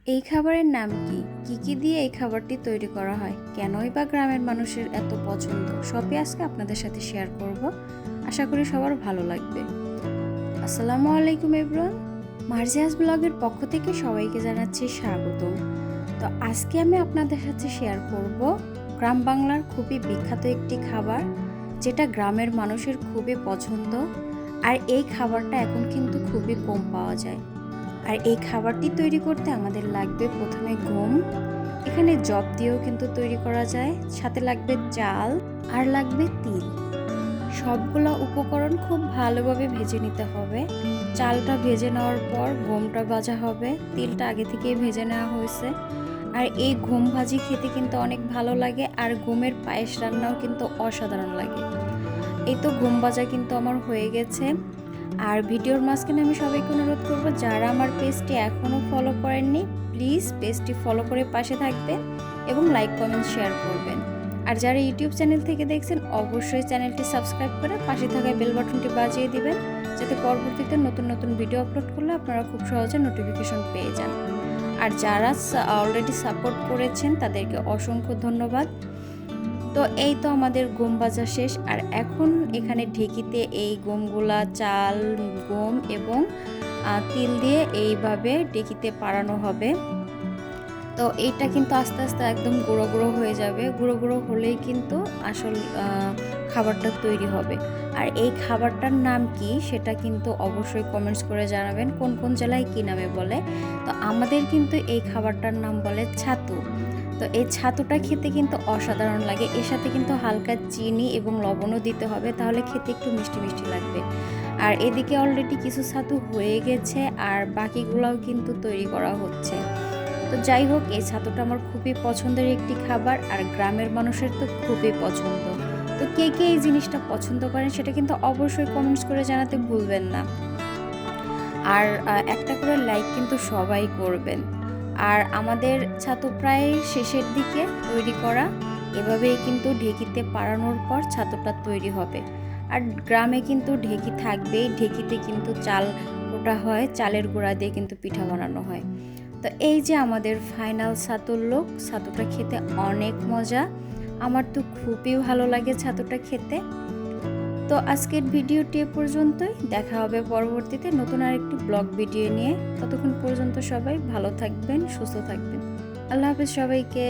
এই খাবারের নাম কি? কি কি দিয়ে এই খাবারটি তৈরি করা হয়? কেনই বা গ্রামের মানুষের এত পছন্দ? সবই আজকে আপনাদের সাথে শেয়ার করব। আশা করি সবার ভালো লাগবে। আসসালামু আলাইকুম এভরিওয়ান। মার্জিয়াস ব্লগের পক্ষ থেকে সবাইকে জানাচ্ছি স্বাগতম। তো আজকে আমি আপনাদের সাথে শেয়ার করব গ্রাম বাংলার খুবই বিখ্যাত একটি খাবার, যেটা গ্রামের মানুষের খুবই পছন্দ। আর এই খাবারটা এখন কিন্তু খুবই কম পাওয়া যায়। আর এই খাবারটি তৈরি করতে আমাদের লাগবে প্রথমে গম। এখানে জব দিয়েও কিন্তু তৈরি করা যায়। সাথে লাগবে চাল আর লাগবে তিল। সবগুলো উপকরণ খুব ভালোভাবে ভেজে নিতে হবে। চালটা ভেজে নেওয়ার পর গমটা ভাজা হবে। তিলটা আগে থেকেই ভেজে নেওয়া হয়েছে। আর এই গম ভাজি খেতে কিন্তু অনেক ভালো লাগে, আর গমের পায়েস রান্নাও কিন্তু অসাধারণ লাগে। এই তো গম ভাজা কিন্তু আমার হয়ে গেছে। আর ভিডিওর মাঝখানে আমি সবাইকে অনুরোধ করব, যারা আমার পেজটি এখনও ফলো করেননি প্লিজ পেজটি ফলো করে পাশে থাকবেন এবং লাইক কমেন্ট শেয়ার করবেন। আর যারা ইউটিউব চ্যানেল থেকে দেখছেন অবশ্যই চ্যানেলটি সাবস্ক্রাইব করে পাশে থাকা বেল বাটনটি বাজিয়ে দিবেন, যাতে পরবর্তীতে নতুন নতুন ভিডিও আপলোড করলে আপনারা খুব সহজে নোটিফিকেশন পেয়ে যান। আর যারা অলরেডি সাপোর্ট করেছেন তাদেরকে অসংখ্য ধন্যবাদ। তো এই তো আমাদের গম ভাজা শেষ। আর এখন এখানে ঢেঁকিতে এই গমগুলা চাল, গম এবং তিল দিয়ে এইভাবে ঢেঁকিতে পাড়ানো হবে। তো এইটা কিন্তু আস্তে আস্তে একদম গুঁড়ো গুঁড়ো হয়ে যাবে। গুঁড়ো গুঁড়ো হলেই কিন্তু আসল খাবারটা তৈরি হবে। আর এই খাবারটার নাম কি সেটা কিন্তু অবশ্যই কমেন্টস করে জানাবেন, কোন কোন জেলায় কী নামে বলে। তো আমাদের কিন্তু এই খাবারটার নাম বলে ছাতু। তো এই ছাতুটা খেতে কিন্তু অসাধারণ লাগে। এর সাথে কিন্তু হালকা চিনি এবং লবণও দিতে হবে, তাহলে খেতে একটু মিষ্টি মিষ্টি লাগবে। আর এদিকে অলরেডি কিছু ছাতু হয়ে গেছে, আর বাকিগুলোও কিন্তু তৈরি করা হচ্ছে। তো যাই হোক, এই ছাতুটা আমার খুবই পছন্দের একটি খাবার, আর গ্রামের মানুষের তো খুবই পছন্দ। তো কে কে এই জিনিসটা পছন্দ করেন সেটা কিন্তু অবশ্যই কমেন্টস করে জানাতে ভুলবেন না। আর একটা করে লাইক কিন্তু সবাই করবেন। আর আমাদের ছাতু প্রায় শেষের দিকে তৈরি করা। এভাবেই কিন্তু ঢেঁকিতে পাড়ানোর পর ছাতুটা তৈরি হবে। আর গ্রামে কিন্তু ঢেঁকি থাকবেই। ঢেঁকিতে কিন্তু চাল কোটা হয়, চালের গুঁড়া দিয়ে কিন্তু পিঠা বানানো হয়। তো এই যে আমাদের ফাইনাল ছাতুর লুক। ছাতুটা খেতে অনেক মজা। আমার তো খুবই ভালো লাগে ছাতুটা খেতে। তো আজকের ভিডিওটি এ পর্যন্তই। দেখা হবে পরবর্তীতে নতুন আরেকটি ব্লগ ভিডিও নিয়ে। ততক্ষণ পর্যন্ত সবাই ভালো থাকবেন, সুস্থ থাকবেন। আল্লাহ হাফেজ সবাইকে।